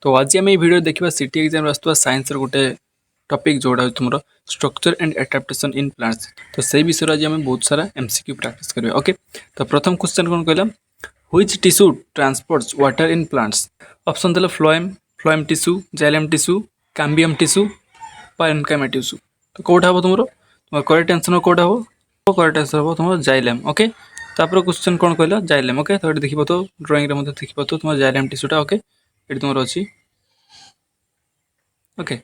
तो आज आम भिडियो देखा सिटी एग्जाम आसुवा साइंस गोटे टॉपिक जोड़ा तुम structure and adaptation in plants. तो से विषय आज आम बहुत सारा एमसीक्यू प्रैक्टिस करिया। ओके, तो प्रथम क्वेश्चन कौन कहला, which tissue transports water in plants. Option देला phloem, phloem tissue, xylem tissue, cambium tissue, parenchyma tissue. तो कौटा हम तुम करेक्ट आंसर कौटा हम, करेक्ट आंसर हम तुम जाइलम। ओके, तापर क्वेश्चन कौन कहला, जाइलम। ओके, तो ये देखिए तो ड्राइंग रे देखिए तो तुम जाइलम टिश्यूटा। ओके, ये तुम अच्छी। ओके,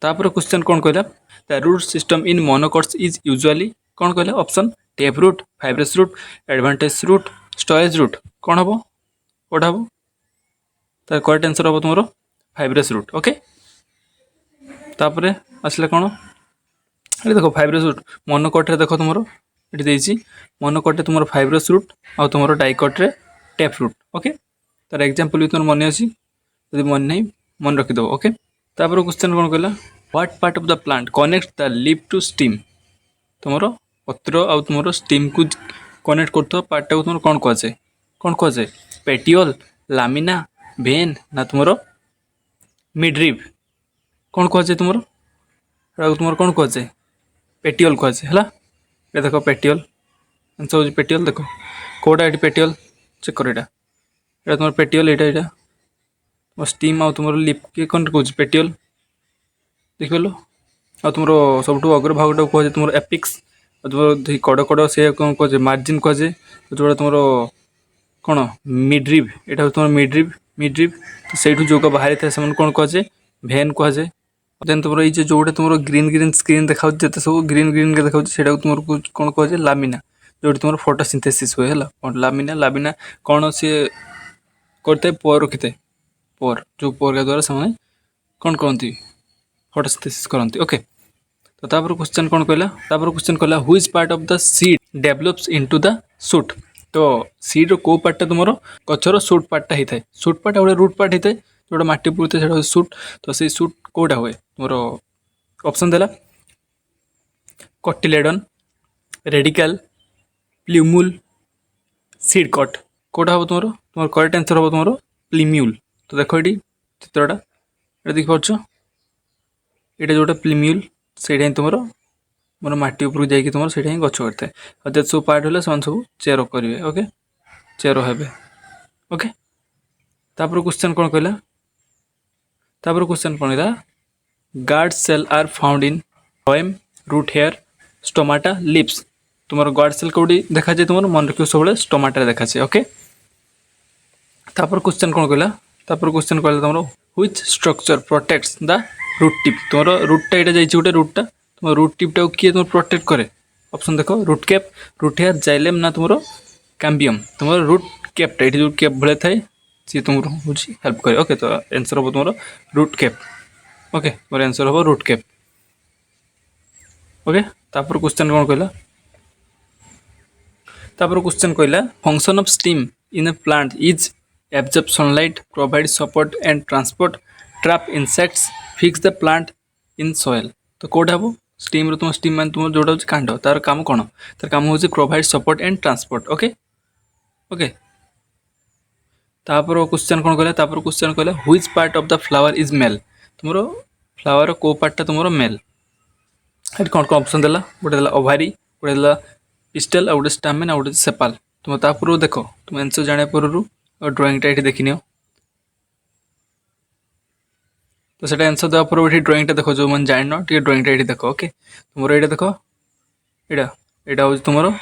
तापर क्वेश्चन कौन कहला, the root system in monocots is usually कौन कहला, option tap root, fibrous root, adventitious root, storage root. कौन हम कौटा हम, तार करेक्ट आंसर हम तुम फाइब्रस रूट। ओके, तापर आसला कौन, ये देखो फाइब्रस रूट मोनोकॉट रे देखो तुम ये मोनोकॉट तुम फाइब्रस रूट आ तुम डाइकॉट रे टेप रूट। ओके, तार एग्जांपल भी तुम मन अच्छी, यदि मन नहीं मन रखिद। ओके, तापर क्वेश्चन कौन कहला, what part of the plant connect the leaf to stem. तुम पत्र आ तुम स्टीम को कनेक्ट कर पार्टा को तुम कौन कहुए, कौन कहुए, पेटियोल, लामिना, भेन ना तुम मिड्रिव। कौन कहुए तुम कौन कहुए, पेटियोल कहुए है। ये देख पेटियोल आंसर हो पेटियोल। देख कौटा ये पेटियोल चेक कर, यहाँ तुम पेटियोल, यहाँ स्टीम आ तुम लिप किए कौन कह पेटियोल देखिल। आ तुम सब अग्रभाग कहुए तुम एपिक्स, तुम कड़ कड़ से कौन कहुए मार्जिन कहुए, जोड़ा तुम कौन मिड्रिव, यहाँ तुम मिड्रिव मिड्रिव। तो से जो बाहरी था से कौन कहुए भेन कहुए। देन तुम ये जोटा तुम ग्रीन ग्रीन स्क्रीन देखा जिते सब ग्रीन ग्रीन के देखा से तुम कौन कहुए लामिना, जो तुम फोटोसिंथेसिस हुए है। लामिना लामिना कौन सी करते पोर रखी था, पोर जो पोर के द्वारा से कौन कहती फोटोसिंथेसिस करती। ओके, तो तापर क्वेश्चन कौन कहला, तापर क्वेश्चन कहला which part of the seed develops into the shoot. तो सीड रो को पार्टा तुम गचर शूट पार्टा होता है, शूट पार्ट गोटे रूट पार्ट होता है जोटा माटी पुरते से शूट। तो से शूट कौटा हुए तुम ऑप्शन देला कटिलेडन, रेडिकल, प्ल्यूमुल, सीड कट। कौटा हम तुम करेक्ट आंसर हम तुम प्लीम्यूल। तो देख ये चित्रटा ये देख पार्छ, ये जोटा प्लीम्यूल से तुम मोर माटी उपरକୁ ଯାଇକି तुम से गछ करता है। और जब सब पार्ट है सब चेर करेंगे। ओके, चेर हे। ओके, तापर क्वेश्चन कौन कहला, तापर क्वेश्चन कौन है, guard cell are found in phloem, root hair, stomata, leaves. तुम गार्ड सेल कौटी देखा जाए तुम मन रखियो सब स्टोमाटा देखा जाए। ओके, तापर क्वेश्चन कौन कहला, तापर क्वेश्चन कहला तुम which structure protects the root tip. तुम रूटा यहाँ जाइए गोटे रूटा, तुम रूट टिपटा किए तुम प्रोटेक्ट करे। ऑप्शन देख root cap, root hair, xylem ना तुम कैम्बियम। तुम रूट कैपटा ये जो कैप भाई थाए सी तुम हेल्प करे। ओके, तो आंसर हम तुम रूट कैप। ओके, मोर आंसर हम रूट कैप। ओके, तापर क्वेश्चन कौन कहला, तापर क्वेश्चन कहला function of steam in a plant is absorb sunlight, provide support and transport, trap insects, fix the plant in soil. तो कौटा हम स्टीम तुम स्टीम मान तुम जोटा हो कांड, तार काम कौन, तार काम हो provide support and transport. Okay, okay, तापर क्वेश्चन कौन कहला, तापर क्वेश्चन कहला which part of the flower is male. तुम फ्लावर को पार्टा तुम मेल। ये कौन कौन ऑप्शन देला, गोटे देला ओभारी, गोटे देला पिस्टल, आ गोटे स्टामेन, आ गोटे सेपाल। तुम तापर देख तुम आंसर जाना पूर्व ड्रॉइंगटा ये देखनी। तो सेटा आंसर देवा पर ये ड्रॉइंगटा देख, जो मैंने जान टे ड्रॉइंगटा ये देख। ओके, तुम ये देख यहाँ हूँ तुम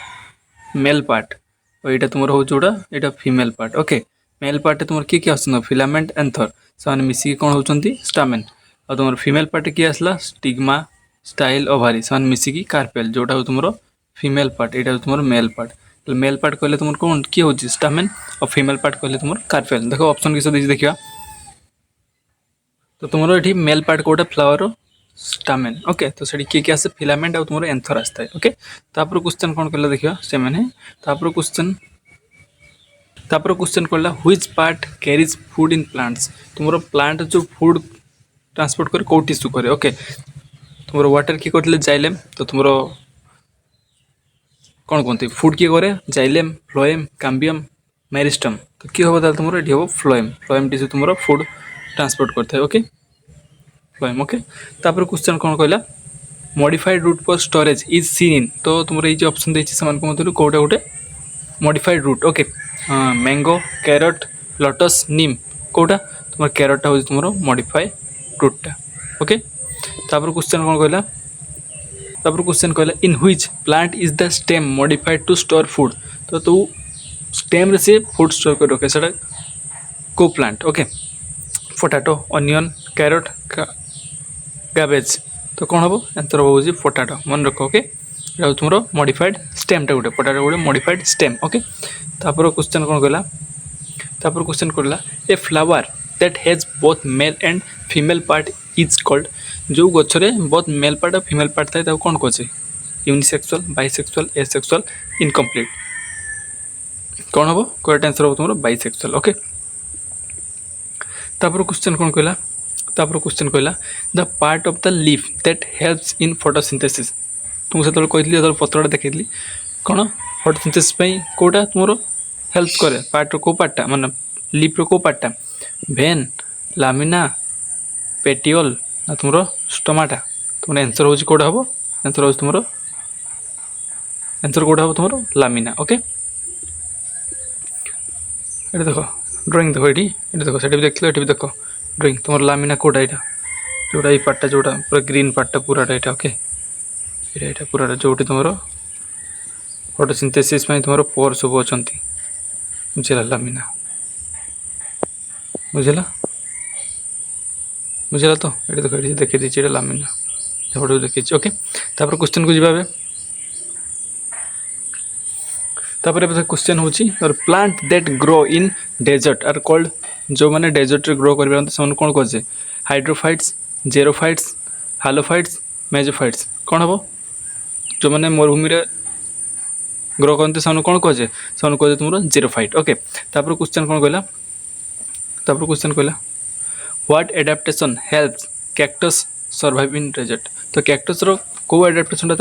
मेल पार्ट और यहाँ तुम हूँ जोड़ा यहाँ female part. Okay, male part तुम किए आस फिलामेंट एंथर से मिसिकी कौन होती स्टामेन, और तुम फीमेल पार्ट किए आसला स्टिग्मा, स्टाइल, ओभारी से मिसिकी कार्पेल, जोटा तुम फीमेल पार्ट, यहाँ तुम मेल पार्ट। मेल पार्ट कहले तुम कौन किए हो स्टामेन, और फीमेल पार्ट कहले तुम कार्पेल। देखो ऑप्शन किस देखा, तो तुम ये मेल पार्ट कौटा फ्लावर स्टामेन। ओके, तो से किए आसे फिलामेंट और तुम एंथर आसता है। ओके, तापर क्वेश्चन कौन कहला देखिए से मैंने, तापर क्वेश्चन कहला which part carries food in plants. तुम प्लांट जो फूड ट्रांसपोर्ट करे कौ टिश्यू करे। ओके, तुम वाटर किए करते जाइलेम, तो तुम कौन कहते फूड किए करे जाइलेम, फ्लोएम, कैम्बियम, मेरिस्टम। तो किए हम तुम ये हम फ्लोएम, फ्लोएम टिश्यू तुम फूड ट्रांसपोर्ट करता है ओके फ्लोएम ओके तापर क्वेश्चन कौन कहला modified root for storage is seen in तो तुम ये ऑप्शन देछि समान को मधुर कोटा गोटे modified root okay mango carrot lotus neem कोटा तुम कैरटा हो तुम मॉडिफाइड रूटटा ओके तापर क्वेश्चन कौन कहला तापर क्वेश्चन कहला in which plant is the stem modified to store food तो तू स्टेम रे से फूड स्टोर कर रखे सेटा को plant okay potato onion carrot cabbage तो कौन हम आंसर हो पोटाटो मन रख ओके तुम मॉडिफाइड स्टेमटा गोटे पोटाटो गोटे मॉडिफाइड स्टेम ओके तापर क्वेश्चन कौन कहला तापर क्वेश्चन कहला a flower that has both male and female part is called जो गछरे बोथ मेल पार्ट और फीमेल पार्ट थाए ताको कौन कहछे यूनिसेक्सुअल बाइसेक्सुअल एसेक्सुअल इनकम्प्लीट कौन हम करेक्ट आंसर हो तुम बाइसेक्सुअल ओके तापर क्वेश्चन कौन कहला तापर क्वेश्चन कहला the part of the leaf that helps in photosynthesis तुमको से कहली जो पत्रटा देखी कौन फोटोसिंथेसिस कोटा तुम हेल्प करे पार्ट को पार्टा माने लीफ रो को पार्टा भेन लामिना पेटियोल ना तुम स्टोमाटा तुम आंसर हो कौटा हम आंसर हो तुम आंसर कौटा हम तुम लामिना ओके ये देख ड्रॉइंग देख ये देख से देख लो ये देख ड्रॉइंग तुम लामिना कोटा यहाँ जोटा ये पार्टा जोटा पूरा ग्रीन पार्टा पूराटा यहाँ ओके यहाँ पूराटा जो तुम फोटोसिंथेसिस तुम पोर सब अच्छा बुझेगा लामिना बुझेगा बुझेगा तो ये देख ये देखी दीजिए ये लामिना फोटो देखी ओके तापर क्वेश्चन को जी तापर क्वेश्चन हूँ plant that grow in desert are called जो मैंने डेजर्ट रे ग्रो कर कौन कहे हाइड्रोफाइट्स जेरोफाइट्स हालोफाइट्स मेजोफाइट्स कौन हम जो मैंने मरुभूमि ग्रो करते से कौन कहे से कहे तुम जेरोफाइट ओके तापर क्वेश्चन कौन कहला तापर क्वेश्चन कहला what adaptation helps cactus survive in desert तो कैक्टस रो को एडाप्टेशन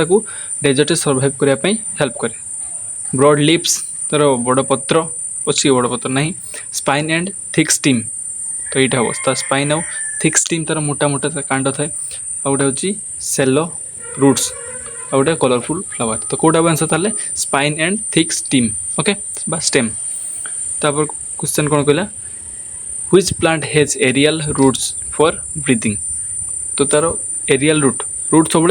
डेजर्ट सर्वाइव करने हेल्प करे ब्रॉड लिप्स तार बड़ पत्र अच्छी बड़ पत्र ना स्पाइन एंड थिक स्टीम तो यहाँ हम स्पाइन आउ थिक स्टीम तार मोटा मोटा कांड थाए गोटे हूँ सेलो रूट्स आ गोटे कलरफुल फ्लावर तो कौटा आंसर ताले spine and thick stem okay बा स्टेम तापर क्वेश्चन कौन कहला which plant has aerial roots for breathing तो तार एरियल रूट सब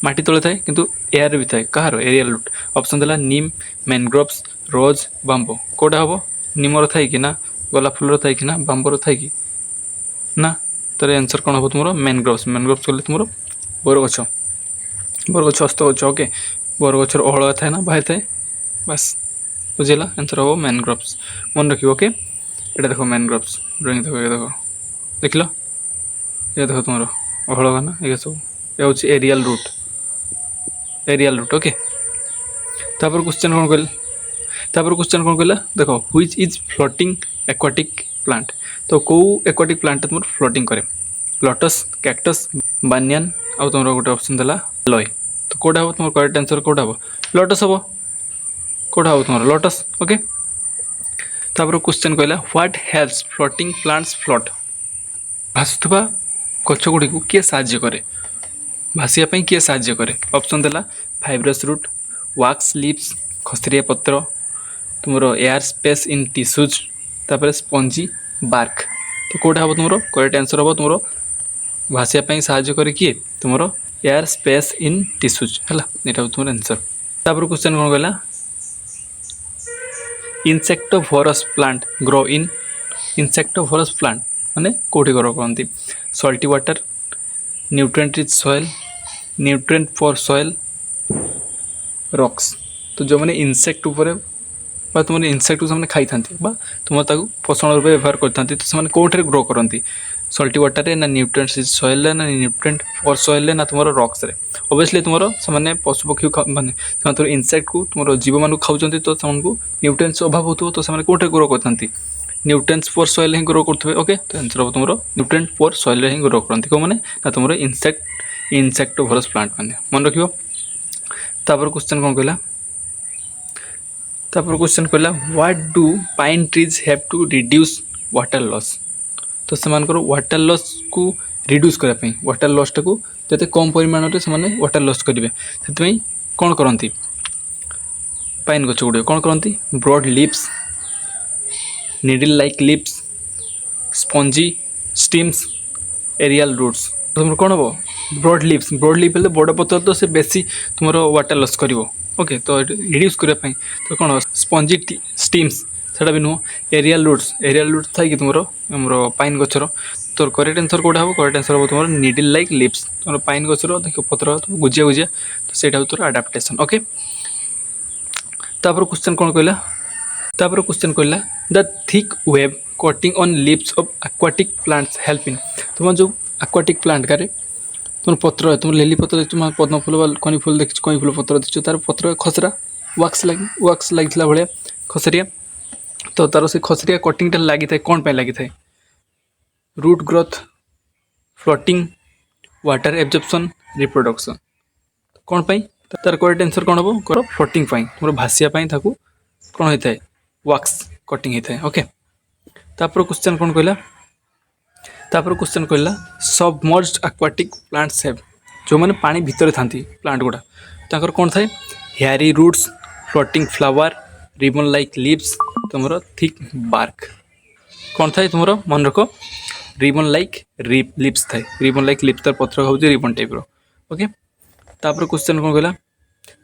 माटी तले थाए किंतु एयर भी थाए कहार एरियल रूट ऑप्शन देला नीम मैनग्रोव्स रोज बांबो कौटा हम नीमर थाए कि ना गोलाप फूलर थाए कि ना बांबर थाए कि ना तार आंसर कौन हम तुम मैनग्रोव्स कले तुम बरगछ हस्त गछ ओके बरगछर ओहल थाए ना बाहर थाए बस बुझेगा आंसर हम मैनग्रोव्स मन रखिए ओके ये देख मैनग्रोव्स ड्रॉइंग देख ये देख देख लो ये देख तुम ओहल ना ये सब ये हूँ एरियल रूट ओके तापर क्वेश्चन कौन कहला देखो which is floating aquatic plant तो कौ एक्वाटिक प्लांट तुम फ्लोटिंग करे लोटस कैक्टस बानियान आउ तुम गोटे ऑप्शन देला लॉय तो कौटा हम तुम करेक्ट आंसर कौटा हम लोटस हम कौटा हम तुम लोटस ओके तापर क्वेश्चन कहला what helps floating plants float भासुवा गछ गुड़ी को किए साहाय्य करे भाषा किए साहाय्य करे ऑप्शन देला फाइब्रस रूट वाक्स लिप्स खसरिया पत्र तुम एयर स्पेस इन टिश्यूज तापर स्पंजी बार्क तो कौटा हम तुम करेक्ट आंसर हम तुम भाषा साहाय्य करे किए तुम एयर स्पेस इन टिश्यूज है यहाँ तुम आंसर तापर क्वेश्चन कौन कहला इंसेक्टोफोरस प्लांट ग्रो इन इंसेक्टोफोरस प्लांट माने कौटी ग्रो करती salty water nutrient rich soil nutrient for soil rocks तो जो मैंने इनसेक्ट उपर तुमने इनसेक्ट को खाई था तुम पोषण रूप व्यवहार करते तो से कौटे ग्रो करती सल्टी वाटर ना न्यूट्रिएंट रिच सॉइल ना न्यूट्रिएंट फॉर सॉइल ना तुम रॉक्स रे ओबियसली तुम से पशुपक्षी माने इनसेक्ट को तुम जीव मान खाऊँ तो से न्यूट्रिएंट्स अभाव हो तो से कौटे ग्रो करते न्यूट्रिएंट्स फॉर सॉइल हिं ग्रो करते ओके तो आंसर हम तुम न्यूट्रिएंट फॉर सॉइल हिं ग्रो करती कौ मैंने ना तुम इंसेक्टोफोरस प्लांट मैंने मन रख तापर क्वेश्चन कौन कहला तापर क्वेश्चन कहला what do pine trees have to reduce water loss तो सेमानकर वाटर लॉस को रिड्यूस करने पे वाटर लॉस टाक जो कम परिमाण में से वाटर लॉस करेंगे से कौन करती पाइन गछ गुड़े कौन करती broad leaves needle like leaves spongy stems aerial roots तुम कौन हम ब्रॉड लिप्स बड़ पत्र तो से बेसी तुम वाटर लॉस कर ओके तो रिड्यूस करने तो कौन स्पंजी स्टीम्स सेटा भी नुह एरियल रूट्स था कि तुम पाइन गचर तो करेक्ट आंसर कौटा हम करेक्ट आंसर हम तुम निडल लाइक लिप्स तुम पाइन गचर देख पत्र गुजिया गुजिया तो सहीटा तोर आडाप्टेसन ओके तापर क्वेश्चन कौन कहला तापर क्वेश्चन कहला the thick web coating on lips of aquatic plants help in तुम जो एक्वाटिक प्लांट कारे तुम पत्र तुम लिली पत्र तुम पद्म फूल कनी फूल देख कई फूल पत्र देखो तार पत्र खसरा वाक्स लगी भाया खसरिया तो तार से खसरिया कटिंगटा लगी था कौन लगी था root growth floating water absorption reproduction कौन पाई तार करेक्ट आंसर कौन हम कर फ्लोटिंग तुम भाषापी कौन होता है वाक्स कटिंग होता है ओके तापर क्वेश्चन कौन कहला तापर क्वेश्चन कहला सबमर्ज्ड एक्वाटिक प्लांट्स हैव जो मैंने पानी भितर था प्लांट गुड़ा ताकर कौन थाए hairy roots floating flower ribbon like leaves तुम थिक बार्क कौन थाए तुम मन रख रिबन लाइक लिप्स थाए रिबन लाइक लिप्स तार पत्र हूँ रिबन टाइप ओके तापर क्वेश्चन कौन कहला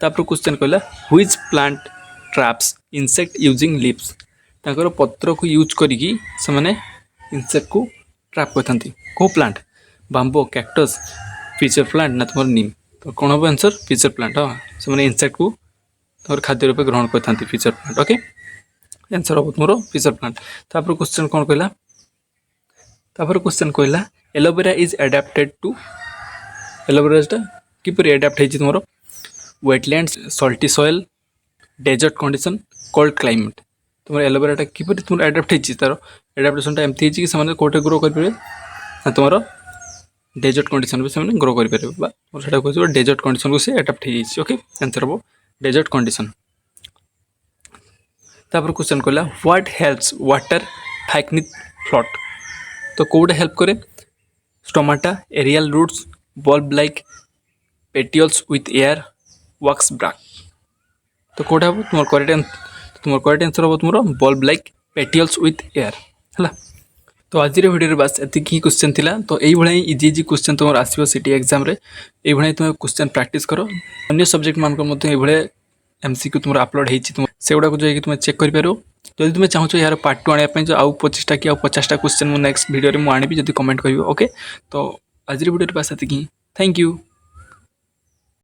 तापर क्वेश्चन कहला which plant traps insect using leaves ताकर पत्र को यूज करिकी से माने इंसेक्ट को ट्रैप करथांती को प्लांट बांबो कैक्टस फीचर प्लांट ना तुम नीम तो कौन हम आंसर फीचर प्लांट हाँ से माने इंसेक्ट को तुम खाद्य रूप ग्रहण करथांती फीचर प्लांट ओके आंसर हम तुम फीचर प्लांट तापर क्वेश्चन कौन कहला तापर क्वेश्चन कहला एलोवेरा इज एडाप्टेड टू एलोवेराटा किपर एडाप्ट होती तुम wetlands salty soil desert condition cold climate तुम एलोवेराटा किपर तुम एडाप्ट होती तार एडाप्टेशनटा एमती है कि कौटे ग्रो करेंगे ना तुम डेजर्ट कंडीशन भी से ग्रो करेंगे डेजर्ट कंडीशन को से एडाप्ट हो ओके आंसर हम डेजर्ट कंडीशन तापर क्वेश्चन कहला what helps water hyacinth float तो कौटा हेल्प करे stomata aerial roots bulb like petioles with air वॉक्स ब्राक तो कौटा हम तुम करेक्ट आंसर हम तुम bulb like petioles with air है तो आज वीडियो बास एति क्वेश्चन थिला तो यही इजी इजी क्वेश्चन तुम आसो सिटी एग्जाम रे ये तुम क्वेश्चन प्रैक्टिस कर अन्य सब्जेक्ट मान ये एमसीक्यू तुम अपलोड होती तुम से गुड़ा जाकि तुम चेक कर पारो जब तुम चाहो यार पार्ट 2 आने जो आउ 25टा कि 50टा क्वेश्चन नेक्स्ट वीडियो में आनी जब कमेंट कर ओके तो आज वीडियो बास एति थैंक यू।